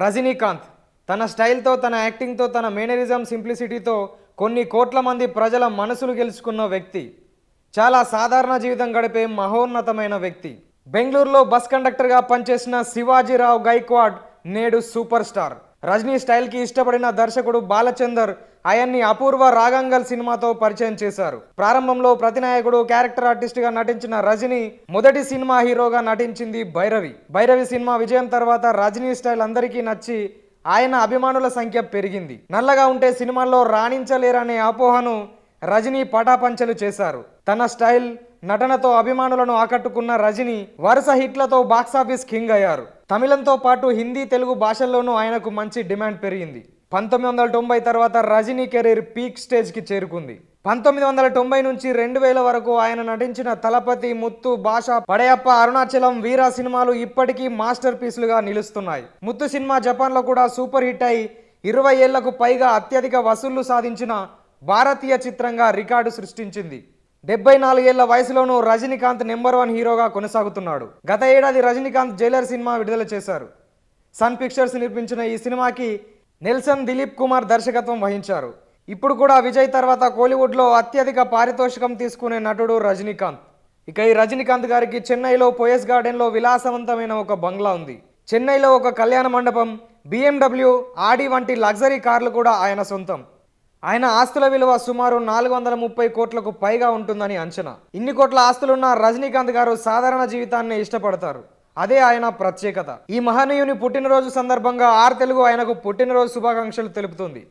రజనీకాంత్ తన స్టైల్తో, తన యాక్టింగ్తో, తన మేనరిజం సింప్లిసిటీతో కొన్ని కోట్ల మంది ప్రజల మనసులు గెలుచుకున్న వ్యక్తి. చాలా సాధారణ జీవితం గడిపే మహోన్నతమైన వ్యక్తి. బెంగళూరులో బస్ కండక్టర్గా పనిచేసిన శివాజీరావు గైక్వాడ్ నేడు సూపర్ స్టార్. రజనీ స్టైల్కి ఇష్టపడిన దర్శకుడు బాలచందర్ ఆయన్ని అపూర్వ రాగంగల్ సినిమాతో పరిచయం చేశారు. ప్రారంభంలో ప్రతినాయకుడు క్యారెక్టర్ ఆర్టిస్ట్గా నటించిన రజనీ మొదటి సినిమా హీరోగా నటించింది భైరవి. భైరవి సినిమా విజయం తర్వాత రజనీ స్టైల్ అందరికీ నచ్చి ఆయన అభిమానుల సంఖ్య పెరిగింది. నల్లగా ఉంటే సినిమాల్లో రాణించలేరనే అపోహను రజనీ పటాపంచలు చేశారు. తన స్టైల్, నటనతో అభిమానులను ఆకట్టుకున్న రజనీ వరుస హిట్లతో బాక్సాఫీస్ కింగ్ అయ్యారు. తమిళంతో పాటు హిందీ, తెలుగు భాషల్లోనూ ఆయనకు మంచి డిమాండ్ పెరిగింది. 1990 తర్వాత రజనీ కెరీర్ పీక్ స్టేజ్కి చేరుకుంది. 1990 నుంచి 2000 వరకు ఆయన నటించిన తలపతి, ముత్తు, భాష, పడయప్ప, అరుణాచలం, వీర సినిమాలు ఇప్పటికీ మాస్టర్ పీస్లుగా నిలుస్తున్నాయి. ముత్తు సినిమా జపాన్లో కూడా సూపర్ హిట్ అయి 20 ఏళ్లకు పైగా అత్యధిక వసూళ్లు సాధించిన భారతీయ చిత్రంగా రికార్డు సృష్టించింది. 74 ఏళ్ల వయసులోనూ రజనీకాంత్ నెంబర్ 1 హీరోగా కొనసాగుతున్నాడు. గత ఏడాది రజనీకాంత్ జైలర్ సినిమా విడుదల చేశారు. సన్ పిక్చర్స్ నిర్మించిన ఈ సినిమాకి నెల్సన్ దిలీప్ కుమార్ దర్శకత్వం వహించారు. ఇప్పుడు కూడా విజయ్ తర్వాత కోలీవుడ్లో అత్యధిక పారితోషికం తీసుకునే నటుడు రజనీకాంత్. ఇక ఈ రజనీకాంత్ గారికి చెన్నైలో పోయస్ గార్డెన్లో విలాసవంతమైన ఒక బంగ్లా ఉంది. చెన్నైలో ఒక కళ్యాణ మండపం, BMW, ఆడి వంటి లగ్జరీ కార్లు కూడా ఆయన సొంతం. ఆయన ఆస్తుల విలువ సుమారు 430 కోట్లకు పైగా ఉంటుందని అంచనా. ఇన్ని కోట్ల ఆస్తులున్న రజనీకాంత్ గారు సాధారణ జీవితాన్ని ఇష్టపడతారు. అదే ఆయన ప్రత్యేకత. ఈ మహనీయుని పుట్టినరోజు సందర్భంగా ఆర్ తెలుగు ఆయనకు పుట్టినరోజు శుభాకాంక్షలు తెలుపుతుంది.